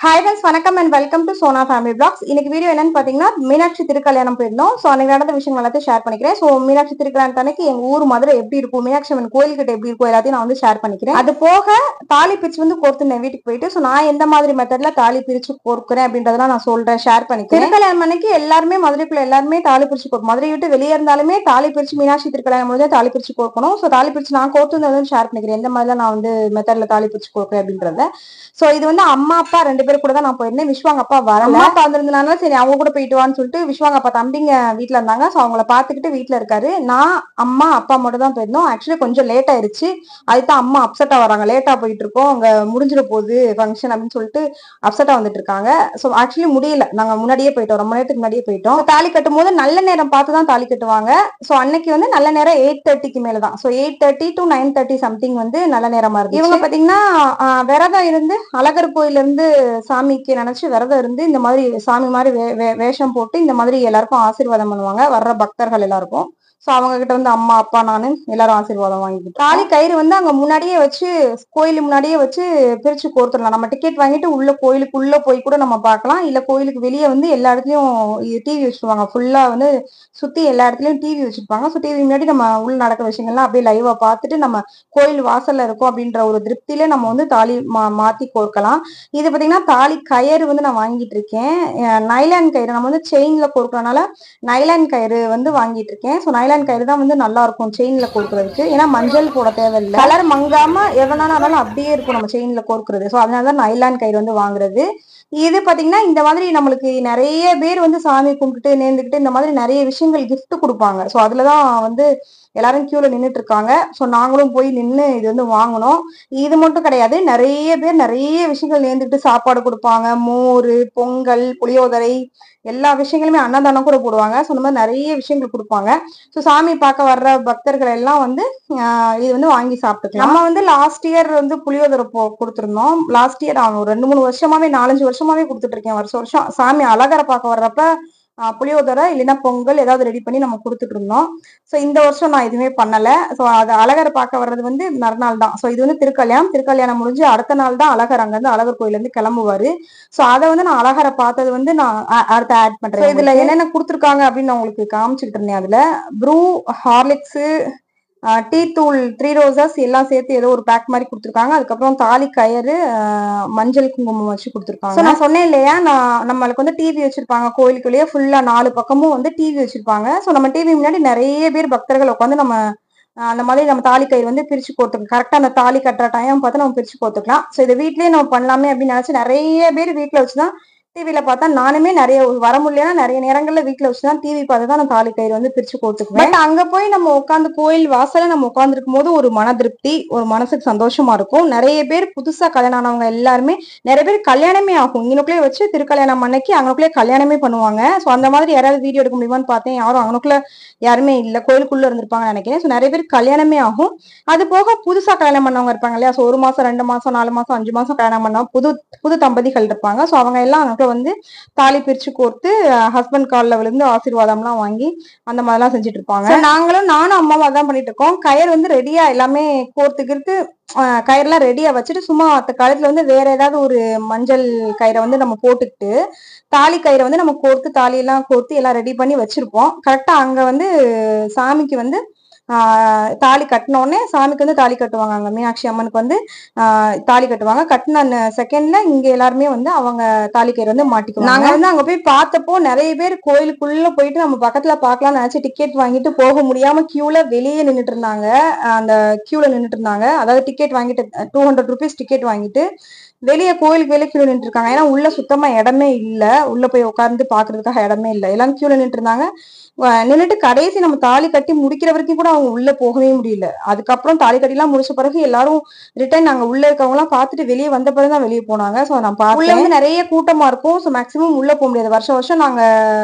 Hi friends, வணக்கம் and welcome to Sona family blogs. இன்னைக்கு video என்னன்னு பாத்தீங்கன்னா, மீனாட்சி திருக்கல்யாணம் போயிருந்தோம். ஸோ அன்னைக்கு நடந்த விஷயம் எல்லாத்தையும் ஷேர் பண்ணிக்கிறேன். ஸோ மீனாட்சி திருக்கல்யாணம் அன்னைக்கு எங்க ஊர் மதுரை எப்படி இருக்கும், மீனாட்சி அம்மன் கோயில் கிட்ட எப்படி இருக்கும், எல்லாத்தையும் நான் வந்து ஷேர் பண்ணிக்கிறேன். அது போக தாலி பிரிச்சு வந்து கோர்த்துனேன் வீட்டுக்கு போயிட்டு. ஸோ நான் எந்த மாதிரி மெத்தட்ல தாலி பிரிச்சு கோர்க்கிறேன் அப்படின்றதெல்லாம் நான் சொல்றேன், ஷேர் பண்ணிக்கிறேன். திருக்கல்யாணம் அன்னைக்கு எல்லாருமே மதுரைக்குள்ள எல்லாருமே தாலி பிரிச்சு கோர்க்கும். மதுரை விட்டு வெளியே இருந்தாலுமே தாலி பிரிச்சு மீனாட்சி திருக்கல்யாணம் முடிஞ்சா தாலி பிரிச்சு கோர்க்கணும். ஸோ தாலி பிரிச்சு நான் கோர்த்து ஷேர் பண்ணிக்கிறேன், எந்த மாதிரிலாம் நான் வந்து மெத்தட்ல தாலி பிரிச்சு கோர்க்கிறேன் அப்படின்றத. சோ இது வந்து அம்மா அப்பா 2 பேரும் கூட தான் நான் போயிருந்தேன். விஸ்வாங்க அப்பா வரல. அம்மா அப்பா வந்திருந்தனால சரி அவங்க கூட போயிட்டு வான்னு சொல்லிட்டு விஸ்வாங்க அப்பா தம்பிங்க வீட்டுல இருந்தாங்க. சோ அவங்கள பாத்துக்கிட்டு வீட்டுல இருக்காரு. நான் அம்மா அப்பா மட்டும் தான் போயிருந்தோம். ஆக்சுவலி கொஞ்சம் லேட் ஆயிருச்சு. அதுதான் அம்மா அப்செட்டா வராங்க, லேட்டா போயிட்டு இருக்கோம், அங்க முடிஞ்சிட போகுது ஃபங்க்ஷன் அப்படின்னு சொல்லிட்டு அப்செட்டா வந்துட்டு இருக்காங்க. சோ ஆக்சுவலி முடியல, நாங்க முன்னாடியே போயிட்டோம், ரொம்ப நேரத்துக்கு முன்னாடியே போயிட்டோம். தாலி கட்டும் போது நல்ல நேரம் பார்த்து தான் தாலி கட்டுவாங்க. சோ அன்னைக்கு வந்து நல்ல நேரம் 8:30க்கு மேலதான். சோ 8:30 to 9:30 சம்திங் வந்து நல்ல நேரமா இருக்கு. இவங்க பாத்தீங்கன்னா விரதம் இருந்து அழகர் கோயில இருந்து சாமிக்கு நினைச்சு விரதம் இருந்து இந்த மாதிரி சாமி மாதிரி வேஷம் போட்டு இந்த மாதிரி எல்லாருக்கும் ஆசீர்வாதம் பண்ணுவாங்க, வர்ற பக்தர்கள் எல்லாருக்கும். சோ அவங்க கிட்ட வந்து அம்மா அப்பா நானு எல்லாரும் ஆசீர்வாதம் வாங்கிக்கிட்டு தாலி கயிறு வந்து அங்க முன்னாடியே வச்சு கோயிலு முன்னாடியே வச்சு பிரிச்சு கோர்த்துடலாம். நம்ம டிக்கெட் வாங்கிட்டு உள்ள கோயிலுக்குள்ள போய் கூட நம்ம பார்க்கலாம். இல்ல கோயிலுக்கு வெளியே வந்து எல்லா இடத்துலயும் டிவி வச்சிருவாங்க, ஃபுல்லா வந்து சுத்தி எல்லா இடத்துலயும் டிவி வச்சிருப்பாங்க. ஸோ டிவி முன்னாடி நம்ம உள்ள நடக்கிற விஷயங்கள்லாம் அப்படியே லைவா பார்த்துட்டு நம்ம கோயில் வாசல்ல இருக்கும் அப்படின்ற ஒரு திருப்தியில நம்ம வந்து தாலி மாத்தி கோர்க்கலாம். இது பாத்தீங்கன்னா தாலி கயிறு வந்து நான் வாங்கிட்டு இருக்கேன். நைலான் கயிறு நம்ம வந்து செயின்ல கோர்க்கறதுனால நைலான் கயிறு வந்து வாங்கிட்டு இருக்கேன். ஸோ நைலான் கயிறு தான் வந்து நல்லா இருக்கும் செயின்ல கோர்க்கறதுக்கு. ஏன்னா மஞ்சள் போட தேவையில்லை, கலர் மங்காம எவ்வளவு அப்படியே இருக்கும் நம்ம செயின்ல கோர்க்கறது. ஸோ அதனாலதான் நைலான் கயிறு வந்து வாங்குறது. இது பாத்தீங்கன்னா இந்த மாதிரி நம்மளுக்கு நிறைய பேர் வந்து சாமி கும்பிட்டுட்டு நேர்ந்துக்கிட்டு இந்த மாதிரி நிறைய விஷயங்கள் கிஃப்ட் கொடுப்பாங்க. ஸோ அதுலதான் வந்து எல்லாரும் கியூல நின்றுட்டு இருக்காங்க. ஸோ நாங்களும் போய் நின்று இது வந்து வாங்கணும். இது மட்டும் கிடையாது, நிறைய பேர் நிறைய விஷயங்கள் நேர்ந்துக்கிட்டு சாப்பாடு கொடுப்பாங்க, மோர், பொங்கல், புளியோதரை, எல்லா விஷயங்களுமே அன்னதானம் கூட போடுவாங்க. ஸோ இந்த மாதிரி நிறைய விஷயங்கள் கொடுப்பாங்க. ஸோ சாமி பார்க்க வர்ற பக்தர்கள் எல்லாம் வந்து இது வந்து வாங்கி சாப்பிட்டுக்கலாம். நம்ம வந்து லாஸ்ட் இயர் வந்து புளியோதரை கொடுத்துருந்தோம். லாஸ்ட் இயர் ஒரு 2-3 வருஷமாவே 4-5 வருஷமாவே கொடுத்துட்டு இருக்கேன். வருஷம் வருஷம் சாமி அழகரை பார்க்க வர்றப்ப புளியோதரை இல்லைன்னா பொங்கல் ஏதாவது ரெடி பண்ணி நம்ம கொடுத்துட்டு இருந்தோம். ஸோ இந்த வருஷம் நான் எதுவுமே பண்ணல. ஸோ அது அழகரை பார்க்க வர்றது வந்து மறுநாள் தான். ஸோ இது வந்து திருக்கல்யாணம் முடிஞ்சு அடுத்த நாள் தான் அழகர் அங்க இருந்து அழகர் கோயில இருந்து கிளம்புவாரு. ஸோ அதை வந்து நான் அழகரை பார்த்தது வந்து நான் அடுத்த ஆட் பண்றேன். இதுல என்னென்ன கொடுத்துருக்காங்க அப்படின்னு நான் உங்களுக்கு காமிச்சுக்கிட்டு இருந்தேன். அதுல ப்ரூ, ஹார்லிக்ஸ், டீ தூள், 3 ரோசஸ் எல்லாம் சேர்த்து ஏதோ ஒரு பேக் மாதிரி கொடுத்துருக்காங்க. அதுக்கப்புறம் தாலி கயிறு, மஞ்சள் குங்குமம் வச்சு கொடுத்துருக்காங்க. நான் சொன்னேன் இல்லையா, நம்மளுக்கு வந்து டிவி வச்சிருப்பாங்க கோயிலுக்குள்ளேயே, ஃபுல்லா 4 பக்கமும் வந்து டிவி வச்சிருப்பாங்க. ஸோ நம்ம டிவி முன்னாடி நிறைய பேர் பக்தர்கள் உட்காந்து நம்ம அந்த மாதிரி நம்ம தாலி கயிறு வந்து பிரிச்சு கோர்த்துக்கலாம். கரெக்டா அந்த தாலி கட்டுற டைம் பார்த்து நம்ம பிரிச்சு கோர்த்துக்கலாம். ஸோ இதை வீட்லயே நம்ம பண்ணலாமே அப்படின்னு நினைச்சு நிறைய பேர் வீட்டுல வச்சுதான் டிவில பார்த்தா, நானுமே நிறைய வர முடியலன்னா நிறைய நேரங்கள்ல வீட்டுல வச்சுதான் டிவி பார்த்துதான் நான் தாலி கயிறு வந்து பிரிச்சு கோர்த்துக்குவேன். பட் அங்க போய் நம்ம உட்காந்து கோயில் வாசல நம்ம உட்காந்துருக்கும் போது ஒரு மன திருப்தி, ஒரு மனசுக்கு சந்தோஷமா இருக்கும். நிறைய பேர் புதுசா கல்யாணம் ஆனவங்க எல்லாருமே, நிறைய பேர் கல்யாணமே ஆகும் இங்கனுக்குள்ளே வச்சு திருக்கல்யாணம் அன்னைக்கு அங்கனுக்குள்ளே கல்யாணமே பண்ணுவாங்க. ஸோ அந்த மாதிரி யாராவது வீடியோ எடுக்க முடியுமான்னு பார்த்தேன், யாரும் அங்கனுக்குள்ள யாருமே இல்ல, கோயிலுக்குள்ள இருந்திருப்பாங்கன்னு நினைக்கிறேன். ஸோ நிறைய பேர் கல்யாணமே ஆகும். அது போக புதுசா கல்யாணம் பண்ணவங்க இருப்பாங்க இல்லையா, ஸோ 1 மாசம் 2 மாசம் 4 மாசம் 5 மாசம் கல்யாணம் பண்ணவங்க புது தம்பதிகள் இருப்பாங்க. ஸோ அவங்க எல்லாம் வந்து தாலி பிரிச்சு கோர்த்து ஹஸ்பண்ட் கால்ல விழுந்து ஆசீர்வாதம் எல்லாம் வாங்கி அந்த மாதிரிலாம் செஞ்சுட்டு இருப்பாங்க. நானும் அம்மாவும் அதான் பண்ணிட்டு இருக்கோம். கயிறு வந்து ரெடியா எல்லாமே கோர்த்துக்கிட்டு கயிறுலாம் ரெடியா வச்சுட்டு, சும்மா கழுத்துல வந்து வேற ஏதாவது ஒரு மஞ்சள் கயிறை வந்து நம்ம போட்டுக்கிட்டு தாலி கயிறை வந்து நம்ம கோர்த்து தாலியெல்லாம் கோர்த்து எல்லாம் ரெடி பண்ணி வச்சிருப்போம். கரெக்டா அங்க வந்து சாமிக்கு வந்து தாலி கட்டினோடனே சாமிக்கு வந்து தாலி கட்டுவாங்க. அங்க மீனாட்சி அம்மனுக்கு வந்து தாலி கட்டுவாங்க. கட்டின செகண்ட்ல இங்க எல்லாருமே வந்து அவங்க தாலி கயிறு வந்து மாட்டிக்குவாங்க. நாங்க வந்து அங்க போய் பார்த்தப்போ நிறைய பேர் கோயிலுக்குள்ள போயிட்டு நம்ம பக்கத்துல பாக்கலாம்னு நினைச்சு டிக்கெட் வாங்கிட்டு போக முடியாம கியூல வெளியே நின்றுட்டு இருந்தாங்க. அந்த கியூல நின்றுட்டு இருந்தாங்க. அதாவது டிக்கெட் வாங்கிட்டு 200 rupees டிக்கெட் வாங்கிட்டு வெளியே கோயிலுக்கு வெளியே கியூல நின்று இருக்காங்க. ஏன்னா உள்ள சுத்தமா இடமே இல்ல, உள்ள போய் உட்கார்ந்து பாக்குறதுக்காக இடமே இல்லை. எல்லாரும் கியூல நின்று இருந்தாங்க. நின்றுட்டு கடைசி நம்ம தாலி கட்டி முடிக்கிற வரைக்கும் கூட அவங்க உள்ள போகவே முடியல. அதுக்கப்புறம் தாலி கட்டி எல்லாம் முடிச்ச பிறகு எல்லாரும் ரிட்டர்ன் நாங்க உள்ள இருக்கவங்க எல்லாம் பார்த்துட்டு வெளியே வந்த பிறகுதான் வெளியே போனாங்க. ஸோ நான் பார்த்தேன் உள்ள வந்து நிறைய கூட்டமா இருக்கும். ஸோ மேக்சிமம் உள்ள போக முடியாது. வருஷம் வருஷம் நாங்க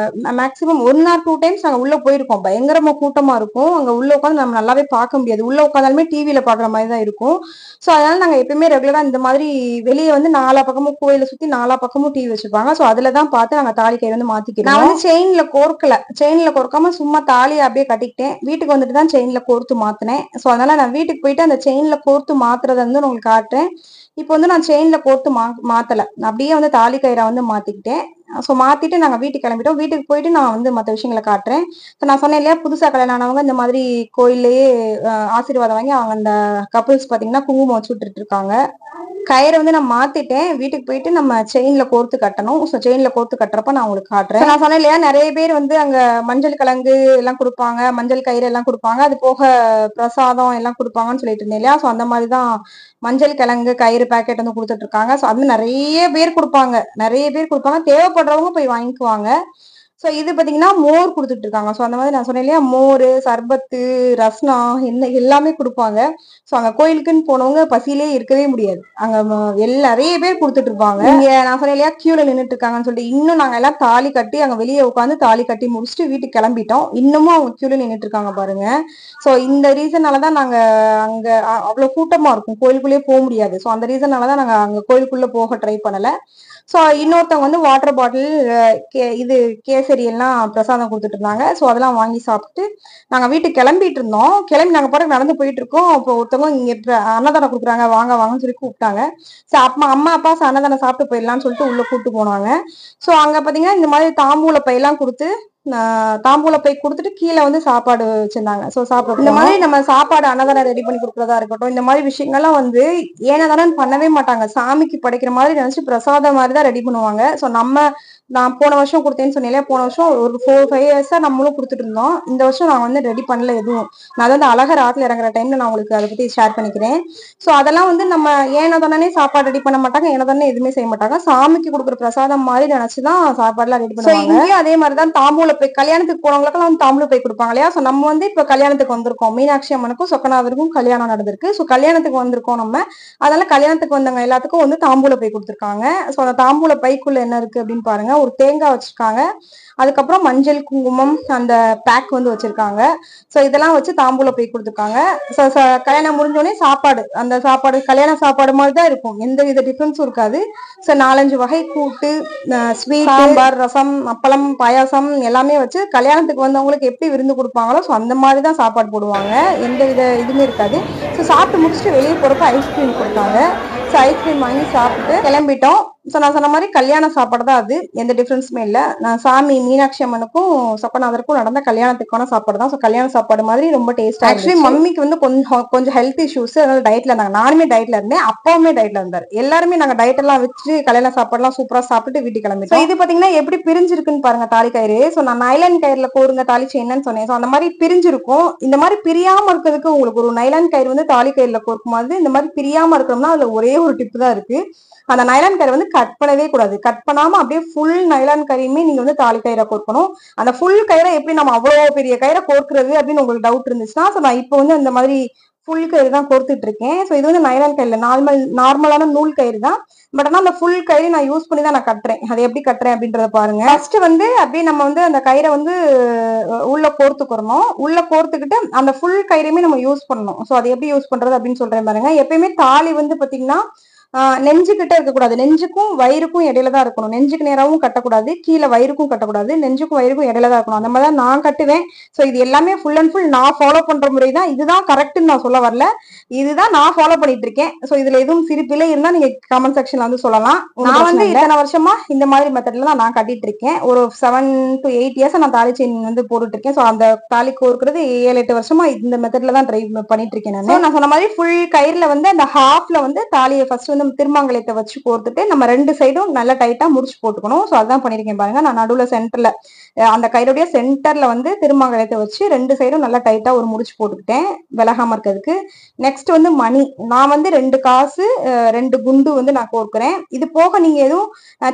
மேக்சிமம் 1 or 2 times நாங்க உள்ள போயிருக்கோம். பயங்கரமா கூட்டமா இருக்கும். அங்க உள்ள உட்காந்து நம்ம நல்லாவே பார்க்க முடியாது. உள்ள உட்காந்தாலுமே டிவியில பாக்குற மாதிரி தான் இருக்கும். ஸோ அதனால நாங்க எப்பயுமே ரெகுலரா இந்த மாதிரி வெளியே வெளியே வந்து நாலா பக்கமும் கோயில சுத்தி நாலா பக்கமும் டிவி வச்சிருப்பாங்க. சோ அதுலதான் பார்த்து நாங்க தாலி கயிறு வந்து மாத்திக்கிறோம். நான் வந்து செயின்ல கோர்க்காம சும்மா தாலியை அப்படியே கட்டிக்கிட்டேன். வீட்டுக்கு வந்துட்டு தான் செயின்ல கோர்த்து மாத்தினேன். சோ அதனால நான் வீட்டுக்கு போயிட்டு அந்த செயின்ல கோர்த்து மாத்துறத வந்து உங்களுக்கு காட்டுறேன். இப்போ வந்து நான் செயின்ல கோர்த்து மாத்தல, அப்படியே வந்து தாலி கயிறை வந்து மாத்திக்கிட்டேன். ஸோ மாத்திட்டு நாங்க வீட்டுக்கு கிளம்பிட்டோம். வீட்டுக்கு போயிட்டு நான் வந்து மற்ற விஷயங்களை காட்டுறேன். ஸோ நான் சொன்னேன் இல்லையா, புதுசா கல்யாணம் ஆனவங்க இந்த மாதிரி கோயில்லையே ஆசீர்வாதம் வாங்கி அவங்க அந்த கப்புள்ஸ் பாத்தீங்கன்னா குங்குமம் வச்சு விட்டுட்டு இருக்காங்க. கயிறை வந்து நான் மாத்திட்டேன். வீட்டுக்கு போயிட்டு நம்ம செயின்ல கோர்த்து கட்டணும். ஸோ செயின்ல கோர்த்து கட்டுறப்ப நான் உங்களுக்கு காட்டுறேன். நான் சொன்னேன் இல்லையா, நிறைய பேர் வந்து அங்க மஞ்சள் கிழங்கு எல்லாம் கொடுப்பாங்க, மஞ்சள் கயிறு எல்லாம் கொடுப்பாங்க, அது போக பிரசாதம் எல்லாம் கொடுப்பாங்கன்னு சொல்லிட்டு இருந்தேன் இல்லையா. ஸோ அந்த மாதிரிதான் மஞ்சள் கிழங்கு கயிறு பேக்கெட் வந்து கொடுத்துட்டு இருக்காங்க. ஸோ அது நிறைய பேர் கொடுப்பாங்க, தேவைப்படுறவங்க போய் வாங்கிக்குவாங்க. ஸோ இது பாத்தீங்கன்னா மோர் கொடுத்துட்டு இருக்காங்க. ஸோ அந்த மாதிரி நான் சொன்னேன் இல்லையா, மோர், சர்பத்து, ரஸ்னா எல்லாமே கொடுப்பாங்க. ஸோ அங்க கோயிலுக்குன்னு போனவங்க பசியிலே இருக்கவே முடியாது. அங்க நிறைய பேர் கொடுத்துட்டு இருப்பாங்க. இங்க நான் சொன்னேன் இல்லையா, கியூல நின்றுட்டு இருக்காங்கன்னு சொல்லிட்டு, இன்னும் நாங்க எல்லாம் தாலி கட்டி அங்க வெளியே உட்காந்து தாலி கட்டி முடிச்சுட்டு வீட்டுக்கு கிளம்பிட்டோம். இன்னமும் அவங்க கியூல நின்றுட்டு இருக்காங்க பாருங்க. ஸோ இந்த ரீசனாலதான் நாங்க அங்க அவ்வளவு கூட்டமா இருக்கும், கோயிலுக்குள்ளேயே போக முடியாது. ஸோ அந்த ரீசனாலதான் நாங்க அங்க கோயிலுக்குள்ள போக ட்ரை பண்ணல. ஸோ இன்னொருத்தவங்க வந்து வாட்டர் பாட்டில், இது கேசரி எல்லாம் பிரசாதம் கொடுத்துட்டு இருந்தாங்க. ஸோ அதெல்லாம் வாங்கி சாப்பிட்டு நாங்க வீட்டுக்கு கிளம்பிட்டு இருந்தோம். கிளம்பி நாங்க பாட்டு நடந்து போயிட்டு இருக்கோம். அப்போ ஒருத்தவங்க இங்க அன்னதானம் கொடுக்குறாங்க, வாங்க வாங்கன்னு சொல்லி கூப்பிட்டாங்க. ஸோ அம்மா அப்பா அன்னதானம் சாப்பிட்டு போயிடலாம்னு சொல்லிட்டு உள்ள கூப்பிட்டு போனாங்க. ஸோ அங்க பாத்தீங்கன்னா இந்த மாதிரி தாம்பூல பையெல்லாம் கொடுத்து, தாம்பூல பை கொடுத்துட்டு கீழே வந்து சாப்பாடு வச்சிருந்தாங்க. ஸோ சாப்பிட இந்த மாதிரி நம்ம சாப்பாடு அன்னதானம் ரெடி பண்ணி கொடுக்குறதா இருக்கட்டும், இந்த மாதிரி விஷயங்கள்லாம் வந்து ஏனதானே பண்ணவே மாட்டாங்க. சாமிக்கு படைக்கிற மாதிரி நினைச்சு பிரசாதம் மாதிரி தான் ரெடி பண்ணுவாங்க. ஸோ நான் போன வருஷம் கொடுத்தேன்னு சொன்னேன், போன வருஷம் ஒரு 4-5 இயர்ஸா நம்மளும் கொடுத்துட்டு இருந்தோம். இந்த வருஷம் நான் வந்து ரெடி பண்ணல எதுவும். நான் வந்து அழகர் ஆத்துல இறங்குற டைம்ல நான் உங்களுக்கு அதை பத்தி ஷேர் பண்ணிக்கிறேன். ஸோ அதெல்லாம் வந்து நம்ம ஏனதானே சாப்பாடு ரெடி பண்ண மாட்டாங்க, ஏனதானே எதுவுமே செய்ய மாட்டாங்க. சாமிக்கு கொடுக்குற பிரசாதம் மாதிரி நினைச்சுதான் சாப்பாடுலாம் ரெடி பண்ணுவாங்க. இங்கேயும் அதே மாதிரிதான் தாம்பூல பை, கல்யாணத்துக்கு போனவங்களுக்கெல்லாம் வந்து தாம்பூல பை கொடுப்பாங்க இல்லையா. ஸோ நம்ம வந்து இப்ப கல்யாணத்துக்கு வந்திருக்கோம், மீனாட்சி அம்மனுக்கும் சொக்கநாதருக்கும் கல்யாணம் நடந்திருக்கு. ஸோ கல்யாணத்துக்கு வந்திருக்கோம் நம்ம, அதனால கல்யாணத்துக்கு வந்தவங்க எல்லாத்துக்கும் வந்து தாம்பூல பை கொடுத்துருக்காங்க. ஸோ அந்த தாம்பூல பைக்குள்ள என்ன இருக்கு அப்படின்னு பாருங்க. ஒரு தேங்காய் வச்சிருக்காங்க, அதுக்கப்புறம் மஞ்சள் குங்குமம் அந்த பேக் வந்து வச்சிருக்காங்க. ஸோ இதெல்லாம் வச்சு தாம்பூல பை கொடுத்துருக்காங்க. ஸோ கல்யாணம் முடிஞ்சோடனே சாப்பாடு, அந்த சாப்பாடு கல்யாண சாப்பாடு மாதிரி தான் இருக்கும், எந்த வித டிஃபரன்ஸும் இருக்காது. ஸோ 4-5 வகை கூட்டு, ஸ்வீட், சாம்பார், ரசம், அப்பளம், பாயாசம் எல்லாமே வச்சு கல்யாணத்துக்கு வந்தவங்களுக்கு எப்படி விருந்து கொடுப்பாங்களோ ஸோ அந்த மாதிரி தான் சாப்பாடு போடுவாங்க, எந்த வித இதுவுமே இருக்காது. ஸோ சாப்பிட்டு முடிச்சுட்டு வெளியே போறப்ப ஐஸ்கிரீம் கொடுத்தாங்க. ஸோ ஐஸ்கிரீம் வாங்கி சாப்பிட்டு கிளம்பிட்டோம். ஸோ நான் சொன்ன மாதிரி கல்யாண சாப்பாடு தான் அது, எந்த டிஃபரன்ஸுமே இல்லை. நான் சாமி மீனாட்சி அம்மனுக்கும் சொக்கநாதருக்கும் நடந்த கல்யாணத்துக்கான சாப்பாடு தான். ஸோ கல்யாண சாப்பாடு மாதிரி ரொம்ப டேஸ்டா. ஆக்சுவலி மம்மிக்கு வந்து கொஞ்சம் ஹெல்த் இஷ்யூஸ், அதனால டயட்ல இருந்தாங்க. நானுமே டயட்ல இருந்தேன், அப்பாவுமே டயட்ல இருந்தாரு. எல்லாருமே நாங்க டயட் எல்லாம் வச்சு கல்யாண சாப்பாடுலாம் சூப்பரா சாப்பிட்டு வீட்டுக்கு கிளம்பிட்டோம். இது பாத்தீங்கன்னா எப்படி பிரிஞ்சிருக்குன்னு பாருங்க தாலி கயிறு. ஸோ நான் நைலான் கயிறுல கோருங்க தாலி செயின்னு சொன்னேன். ஸோ அந்த மாதிரி பிரிஞ்சிருக்கும். இந்த மாதிரி பிரியாம இருக்கிறதுக்கு உங்களுக்கு ஒரு நைலான் கயிறு வந்து தாலி கயிறுல கோர்க்கும் போது இந்த மாதிரி பிரியாம இருக்கணும்னா அதுல ஒரே ஒரு டிப் தான் இருக்கு. அந்த நைலான் கயிறு வந்து கட் பண்ணவே கூடாது. கட் பண்ணாம அப்படியே ஃபுல் நைலான் கயிறுமே நீங்க வந்து தாலி கயிறை கோர்க்கணும். அந்த ஃபுல் கயிறை எப்படி நம்ம அவ்வளவு பெரிய கயிறை கோர்க்கிறது அப்படின்னு உங்களுக்கு டவுட் இருந்துச்சுன்னா, ஸோ நான் இப்போ வந்து அந்த மாதிரி ஃபுல் கயிறு தான் கோர்த்துட்டு இருக்கேன். ஸோ இது வந்து நைலான் கயிறுல நார்மலான நூல் கயிறு தான். பட் ஆனா அந்த ஃபுல் கயிறு நான் யூஸ் பண்ணி தான் நான் கட்டுறேன். அதை எப்படி கட்டுறேன் அப்படின்றத பாருங்க. ஃபர்ஸ்ட் வந்து அப்படியே நம்ம வந்து அந்த கயிறை வந்து உள்ள கோர்த்துக்கிறணும். உள்ள கோர்த்துக்கிட்டு அந்த ஃபுல் கயிறையுமே நம்ம யூஸ் பண்ணணும். ஸோ அதை எப்படி யூஸ் பண்றது அப்படின்னு சொல்றேன் பாருங்க. எப்பயுமே தாலி வந்து பாத்தீங்கன்னா நெஞ்சுக்கிட்ட இருக்கக்கூடாது, நெஞ்சுக்கும் வயிறுக்கும் இடையில தான் இருக்கணும். நெஞ்சுக்கு நேராவும் கட்டக்கூடாது, கீழே வயிறுக்கும் கட்டக்கூடாது, நெஞ்சுக்கும் வயிறுக்கும் இடையில தான் இருக்கணும். அந்த மாதிரி தான் நான் கட்டுவேன். ஸோ இது எல்லாமே ஃபுல் அண்ட் ஃபுல் நான் ஃபாலோ பண்ற முறை தான். இதுதான் கரெக்ட்னு நான் சொல்ல வரல, இதுதான் நான் ஃபாலோ பண்ணிட்டு இருக்கேன். ஸோ இதுல எதுவும் சிரிப்பிலே இருந்தா நீங்க கமெண்ட் செக்ஷன்ல வந்து சொல்லலாம். நான் வந்து இத்தனை வருஷமா இந்த மாதிரி மெத்தட்ல தான் நான் கட்டிட்டு இருக்கேன். ஒரு 7 to 8 இயர்ஸ் நான் தாலி செயின் வந்து போட்டுட்டு இருக்கேன். ஸோ அந்த தாலி கோர்க்கிறது 7-8 வருஷமா இந்த மெத்தட்ல தான் ட்ரை பண்ணிட்டு இருக்கேன். நான் சொன்ன மாதிரி ஃபுல் கயிறுல வந்து அந்த ஹாஃப்ல வந்து தாலியை ஃபர்ஸ்ட் வந்து திருமாங்கலத்தை வச்சு கோர்த்துட்டு நம்ம 2 சைடும் நல்லா டைட்டா முடிச்சு போட்டுக்கணும். ஸோ அதான் பண்ணிருக்கேன் பாருங்க. நான் நடுவுல சென்டர்ல அந்த கயிறுடைய சென்டர்ல வந்து திருமாங்கலத்தை வச்சு 2 சைடும் நல்லா டைட்டா ஒரு முடிச்சு போட்டுக்கிட்டேன் விலகாம இருக்கிறதுக்கு. நெக்ஸ்ட் வந்து மணி, நான் வந்து 2 காசு 2 குண்டு வந்து நான் கோர்க்கிறேன். இது போக நீங்க எதுவும்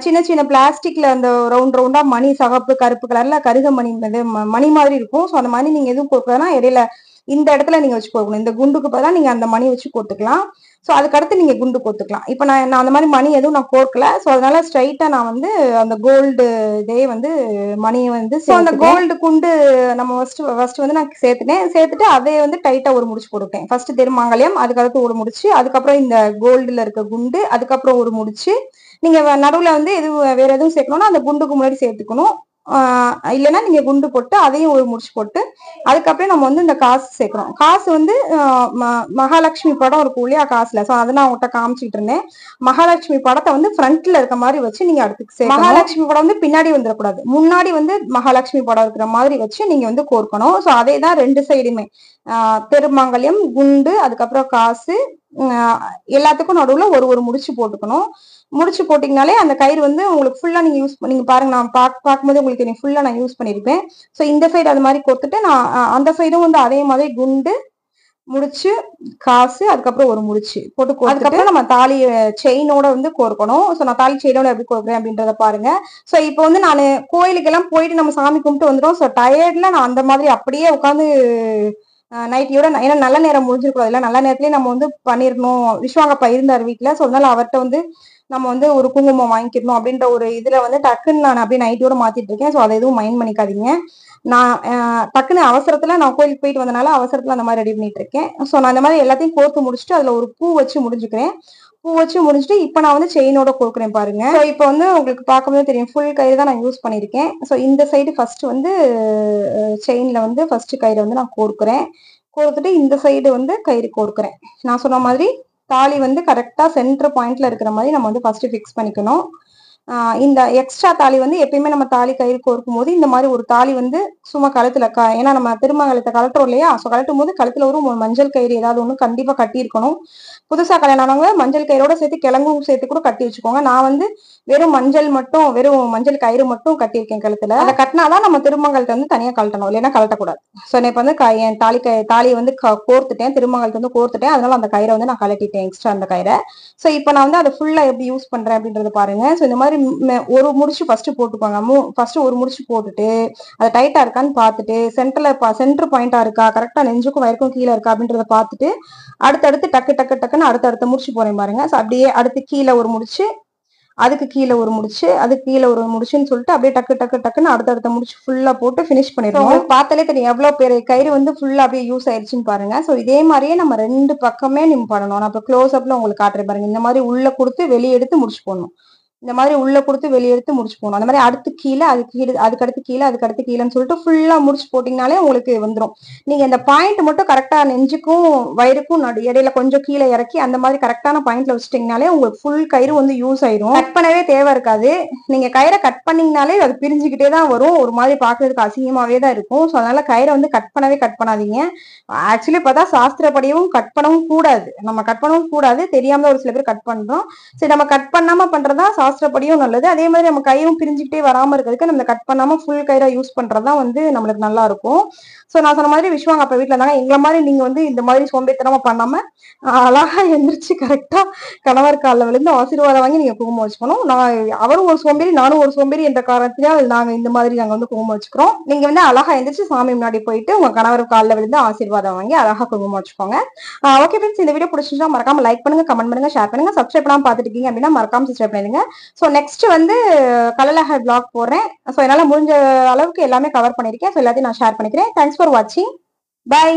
சின்ன சின்ன பிளாஸ்டிக்ல அந்த ரவுண்டா மணி, சகப்பு கருப்பு கலர்ல கருக மணி மணி மாதிரி இருக்கும். ஸோ அந்த மணி நீங்க எதுவும் கோர்க்கறதுனா இடையில இந்த இடத்துல நீங்க வச்சு கோர்க்கணும். இந்த குண்டுக்கு பதிலா நீங்க அந்த மணி வச்சு கோர்த்துக்கலாம். ஸோ அதுக்கடுத்து நீங்க குண்டு கோர்த்துக்கலாம். இப்போ நான் அந்த மாதிரி மணி எதுவும் நான் கோர்க்கல. ஸோ அதனால ஸ்ட்ரைட்டா நான் வந்து அந்த கோல்டு இதே வந்து மணியை வந்து அந்த கோல்டு குண்டு நம்ம ஃபர்ஸ்ட் வந்து நான் சேர்த்துட்டு அதே வந்து டைட்டா ஒரு முடிச்சு போட்டுட்டேன். ஃபர்ஸ்ட் திருமாங்கல்யம், அதுக்கடுத்து ஒரு முடிச்சு, அதுக்கப்புறம் இந்த கோல்டுல இருக்க குண்டு, அதுக்கப்புறம் ஒரு முடிச்சு. நீங்க நடுவுல வந்து வேற எதுவும் சேர்க்கணும்னா அந்த குண்டுக்கு முன்னாடி சேர்த்துக்கணும். இல்லைன்னா நீங்க குண்டு போட்டு அதையும் ஒரு முடிச்சு போட்டு அதுக்கப்புறம் நம்ம வந்து இந்த காசு சேர்க்கிறோம். காசு வந்து மகாலட்சுமி படம் இருக்கும் இல்லையா காசுல, ஸோ அதை நான் உங்கள்கிட்ட காமிச்சிட்டு இருந்தேன். மகாலட்சுமி படத்தை வந்து ஃப்ரண்ட்ல இருக்க மாதிரி வச்சு நீங்க அடுத்து மகாலட்சுமி படம் வந்து பின்னாடி வந்துடக்கூடாது, முன்னாடி வந்து மகாலட்சுமி படம் இருக்கிற மாதிரி வச்சு நீங்க வந்து கோர்க்கணும். ஸோ அதே தான் ரெண்டு சைடுமே திருமங்கல்யம், குண்டு, அதுக்கப்புறம் காசு, எல்லாத்துக்கும் நடுவுல ஒரு ஒரு முடிச்சு போட்டுக்கணும். முடிச்சு போட்டீங்கனாலே அந்த கயிறு வந்து உங்களுக்கு ஃபுல்லா நீங்க நீங்க பாருங்க, நான் பார்க்கும்போது உங்களுக்கு ஃபுல்லா நான் யூஸ் பண்ணிருப்பேன். ஸோ இந்த சைடு அது மாதிரி கொடுத்துட்டு நான் அந்த சைடும் வந்து அதே மாதிரி குண்டு முடிச்சு, காசு, அதுக்கப்புறம் ஒரு முடிச்சு போட்டு அதுக்கப்புறம் நம்ம தாலி செயினோட வந்து கோர்க்கணும். ஸோ நான் தாலி செயினோட எப்படி கோர்க்கிறேன் அப்படின்றத பாருங்க. ஸோ இப்போ வந்து நான் கோயிலுக்கு எல்லாம் போயிட்டு நம்ம சாமி கும்பிட்டு வந்துடும். ஸோ டயர்ட்ல நான் அந்த மாதிரி அப்படியே உட்காந்து நைட்டியோட, ஏன்னா நல்ல நேரம் முடிஞ்சிருக்கூடாது, இல்லை நல்ல நேரத்துலயே நம்ம வந்து பண்ணிடணும். விஸ்வாங்கப்பா இருந்தார் வீட்டுல, ஸோ அதனால அவர்கிட்ட வந்து நம்ம வந்து ஒரு குங்குமம் வாங்கிக்கணும் அப்படின்ற ஒரு இதுல வந்து டக்குன்னு நான் அப்படியே நைட்டியோட மாத்திட்டு இருக்கேன். ஸோ அதை எதுவும் மைண்ட் பண்ணிக்காதீங்க. நான் டக்குன்னு அவசரத்துல நான் கோயிலுக்கு போயிட்டு வந்தனால அவசரத்துல அந்த மாதிரி ரெடி பண்ணிட்டு இருக்கேன். ஸோ நான் அந்த மாதிரி எல்லாத்தையும் கோர்த்து முடிச்சுட்டு அதுல ஒரு பூ வச்சு முடிஞ்சுக்கிறேன். பூ வச்சு முடிச்சுட்டு இப்போ நான் வந்து செயினோட கோர்க்கிறேன் பாருங்க. ஸோ இப்போ வந்து உங்களுக்கு பார்க்கும்போது தெரியும், ஃபுல் கயிறு தான் நான் யூஸ் பண்ணியிருக்கேன். ஸோ இந்த சைடு ஃபர்ஸ்ட் வந்து செயின்ல வந்து ஃபர்ஸ்ட் கயிறு வந்து நான் கோர்க்கிறேன். கோர்த்துட்டு இந்த சைடு வந்து கயிறு கோர்க்கிறேன். நான் சொன்ன மாதிரி தாலி வந்து கரெக்டா சென்டர் பாயிண்ட்ல இருக்கிற மாதிரி நம்ம வந்து ஃபர்ஸ்ட் ஃபிக்ஸ் பண்ணிக்கணும். இந்த எக்ஸ்ட்ரா தாலி வந்து எப்பயுமே நம்ம தாலி கயிறு கோர்க்கும் போது இந்த மாதிரி ஒரு தாலி வந்து சும்மா கழுத்துல ஏன்னா நம்ம திருமங்கலத்தை கழட்டுறோம் இல்லையா, ஸோ கழட்டும் போது கழுத்துல ஒரு மஞ்சள் கயிறு ஏதாவது ஒன்று கண்டிப்பா கட்டியிருக்கணும். புதுசா கல்யாணம் ஆனவங்க மஞ்சள் கயிறோட சேர்த்து கிழங்கும் சேர்த்து கூட கட்டி வச்சுக்கோங்க. நான் வந்து வெறும் மஞ்சள் கயிறு மட்டும் கட்டியிருக்கேன் கழுத்துல. அதை கட்டினாதான் நம்ம திருமங்கலத்தை வந்து தனியா கழட்டணும், இல்லைன்னா கழட்டக்கூடாது. ஸோ நான் இப்ப வந்து என் தாலியை வந்து கோர்த்துட்டேன், திருமங்கலத்தை வந்து கோர்த்துட்டேன். அதனால அந்த கயிறை வந்து நான் கழட்டிட்டேன், எக்ஸ்ட்ரா அந்த கயிறை. ஸோ இப்போ நான் வந்து அதை ஃபுல்லா எப்படி யூஸ் பண்றேன் அப்படின்றத பாருங்க. ஸோ இந்த மாதிரி ஒரு முடிச்சு ஃபர்ஸ்ட் போட்டுப்பாங்க. ஃபர்ஸ்ட் ஒரு முடிச்சு போட்டுட்டு அது டைட்டா இருக்கான்னு பார்த்துட்டு சென்டர் பாயிண்டா இருக்கா, கரெக்டா நெஞ்சுக்கும் வயிறுக்கும் கீழே இருக்கா அப்படின்றத பார்த்துட்டு அடுத்தடுத்து டக்குன்னு அடுத்தடுத்த முடிச்சு போறேன் பாருங்க. ஸோ அப்படியே அடுத்து கீழே ஒரு முடிச்சு, அதுக்கு கீழே ஒரு முடிச்சு, அதுக்கு கீழே ஒரு முடிச்சுன்னு சொல்லிட்டு அப்படியே டக்குன்னு அடுத்தடுத்த முடிச்சு ஃபுல்லா போட்டு ஃபினிஷ் பண்ணிடுவோம். பார்த்தாலே தெரியும் எவ்வளவு பேர் கயிறு வந்து ஃபுல்லா அப்படியே யூஸ் ஆயிடுச்சுன்னு பாருங்க. ஸோ இதே மாதிரியே நம்ம ரெண்டு பக்கமே நம்ம பண்ணணும். நான் இப்போ க்ளோஸ் அப்ல உங்களுக்கு காட்டுறேன் பாருங்க. இந்த மாதிரி உள்ள கொடுத்து வெளியே எடுத்து முடிச்சு போடணும். இந்த மாதிரி உள்ள கொடுத்து வெளியே எடுத்து முடிச்சு போகணும். அந்த மாதிரி அடுத்து கீழே, அதுக்கடுத்து கீழேன்னு சொல்லிட்டு ஃபுல்லா முடிச்சு போட்டீங்கனாலே உங்களுக்கு வந்துடும். நீங்க இந்த பாயிண்ட் மட்டும் கரெக்டா நெஞ்சுக்கும் வயிறுக்கும் இடையில கொஞ்சம் கீழே இறக்கி அந்த மாதிரி கரெக்டான பாயிண்ட்ல வச்சுட்டீங்கனாலே உங்களுக்கு ஃபுல் கயிறு வந்து யூஸ் ஆயிடும். கட் பண்ணவே தேவை இருக்காது. நீங்க கயிறை கட் பண்ணீங்கனாலே அது பிரிஞ்சுக்கிட்டே தான் வரும், ஒரு மாதிரி பாக்குறதுக்கு அசிங்கமாவே தான் இருக்கும். ஸோ அதனால கயிறை வந்து கட் பண்ணாதீங்க. ஆக்சுவலி பார்த்தா சாஸ்திரப்படியும் கட் பண்ணவும் கூடாது, நம்ம கட் பண்ணவும் கூடாது, தெரியாம ஒரு சில பேர் கட் பண்றோம். சரி, நம்ம கட் பண்ணாம பண்றதா சாஸ்திரப்படியும் நல்லது. அதே மாதிரி நம்ம கையும் பிரிஞ்சுக்கிட்டே வராம இருக்கிறதுக்கு நம்ம கட் பண்ணாம ஃபுல் கயிறா யூஸ் பண்றதுதான் வந்து நம்மளுக்கு நல்லா இருக்கும். ஸோ நான் சொன்ன மாதிரி விஸ்வாங்க அப்ப வீட்டுல இருந்தாங்க. எங்களை மாதிரி நீங்க வந்து இந்த மாதிரி சோம்பேத்தனமா பண்ணாம அழகா எந்திரிச்சு கரெக்டா கணவர் காலில் விழுந்து ஆசீர்வாதம் வாங்கி நீங்க குங்குமம் வச்சுக்கணும். அவரும் ஒரு சோம்பேறி, நானும் ஒரு சோம்பேறி என்ற காரணத்தினால் நாங்க இந்த மாதிரி நாங்க வந்து குங்குமம் வச்சுக்கிறோம். நீங்க வந்து அழகா எந்திரிச்சு சாமி முன்னாடி போயிட்டு உங்க கணவர் காலில் விழுந்து ஆசீர்வாதம் வாங்கி அழகா குங்குமம் வச்சுக்கோங்க. ஓகே ஃப்ரெண்ட்ஸ், இந்த வீடியோ பிடிச்சிருந்தா மறக்காம லைக் பண்ணுங்க, கமெண்ட் பண்ணுங்க, ஷேர் பண்ணுங்க. சப்ஸ்கிரைப் பண்ணாம பாத்துட்டு இருக்கீங்க அப்படின்னா மறக்காம சப்ஸ்கிரைப் பண்ணிடுங்க. ஸோ நெக்ஸ்ட் வந்து கலலஹர் பிளாக் போடுறேன். ஸோ என்னால முடிஞ்ச அளவுக்கு எல்லாமே கவர் பண்ணிருக்கேன். ஸோ எல்லாத்தையும் நான் ஷேர் பண்ணிக்கிறேன். தேங்க்ஸ் ஃபார் வாட்சிங். பை.